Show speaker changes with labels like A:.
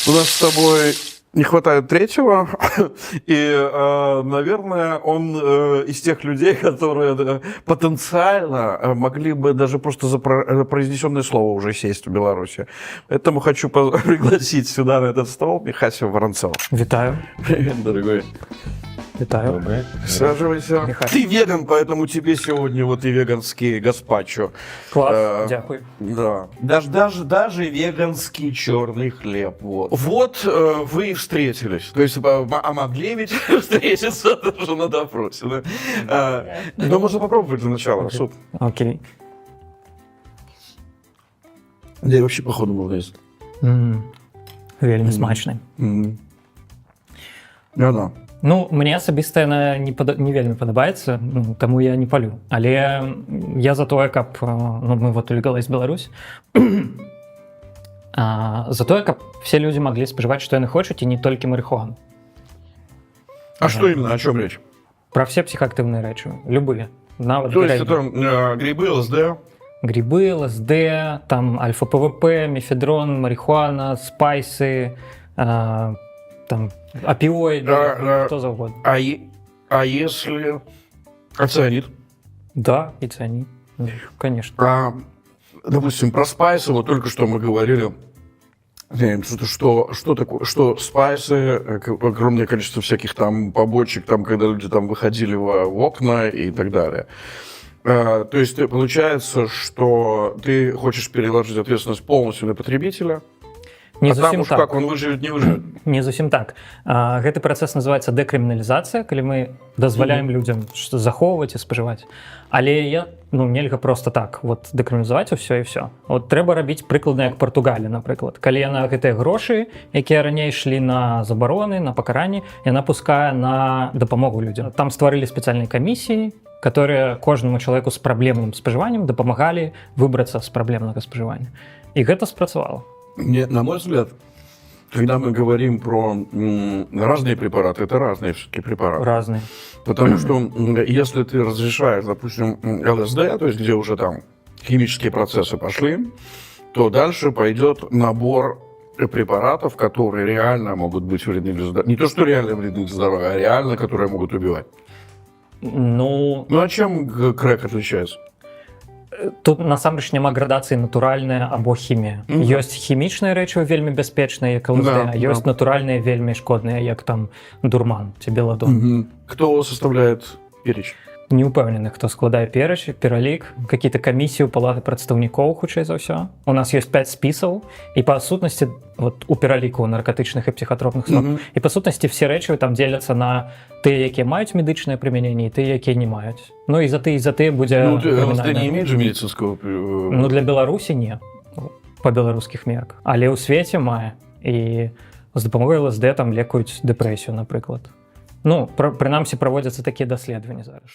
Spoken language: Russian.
A: У нас с тобой не хватает третьего, и, наверное, он из тех людей, которые потенциально могли бы даже просто за произнесенное слово уже сесть в Беларуси. Поэтому хочу пригласить сюда, на этот стол, Михася Воронцова.
B: Вітаю.
A: Привет, дорогой.
B: Вітаю.
A: Присаживайся.
B: Михаил.
A: Ты веган, поэтому тебе сегодня вот и веганский гаспачо.
B: Клас, дякую.
A: Да. Даже веганский черный хлеб. Вот вы и встретились. То есть, а могли ведь встретиться даже на допросе. Да? Но можно попробовать для начала. Суп.
B: Окей.
A: Да и вообще, походу, можно есть.
B: Вельмі смачний.
A: Да.
B: Ну, мені асабіста яна не вельмі падабаецца, таму я не палю. Але я за тое, каб мы вот улегалась Беларусь, за тое, каб все людзі маглі спажываць, што яны хочуць, і не толькі марихуану.
A: А что именно? О чем речь?
B: Про все психоактивные рэчы, любые. Нават
A: То есть это грибы, ЛСД?
B: Грибы, ЛСД, там альфа-ПВП, мефедрон, марихуана, спайсы, там опиоиды, что за угодно.
A: А если цианид?
B: Да, и цианид, конечно.
A: Допустим, про спайсы, вот только что мы говорили, что такое, что спайсы, огромное количество всяких там побочек, там, когда люди там выходили в окна и так далее. То есть получается, что ты хочешь переложить ответственность полностью на потребителя,
B: не
A: там уж
B: так.
A: как он выживет, не выживет.
B: Не зусім так. Гэты працэс называецца дэкрыміналізацыя, калі мы дазваляем людзям захоўваць і спажываць. Але нельга просто так вот дэкрыміналізаваць усё і все. Вот трэба рабіць прыкладна як Партугалія, напрыклад. Калі яна гэтыя грошы, якія раней ішлі на забароны, на пакаранні, яна пускае на дапамогу людзям. Там стварылі спецыяльныя камісіі, которые кожнаму чалавеку з праблемным спажываннем дапамагалі выбрацца з праблемнага спажывання. І гэта спрацавала.
A: На мой взгляд, когда мы говорим про разные препараты, это разные все-таки препараты.
B: Разные.
A: Потому что если ты разрешаешь, допустим, ЛСД, то есть где уже там химические процессы пошли, то дальше пойдет набор препаратов, которые реально могут быть вредны для здоровья. Не то, что реально вредны для здоровья, а реально, которые могут убивать. Ну а чем крэк отличается?
B: Тут насамрэч няма градацыі натуральная або хімія. Ёсць хімічныя рэчывы вельмі бяспечныя, як ЛСД, ёсць натуральныя вельмі шкодныя, як там дурман ці беладон.
A: Кто составляет перечень?
B: Не ўпэўнены, хто складае пералік, какие-то камісіі ў палаты прадстаўнікоў, хутчэй за ўсё. У нас ёсць 5 спісаў, і па сутнасці вот, у пераліку наркотычных і псіхатропных сродкаў. І па сутнасці все рэчывы там дзеляцца на тыя, якія маюць медычнае прымяненне, і тыя, якія не маюць. Ну і за тыя будзе...
A: Ну, ЛСД не имеет же медицинского...
B: Ну, для Беларусі не, па беларускіх мерках. Але ў свеце мае. І з дапамогай ЛСД там лекуюць дэпрэсію, напрыклад. Ну, прынамсі, праводзяцца такія даследаванні зараз.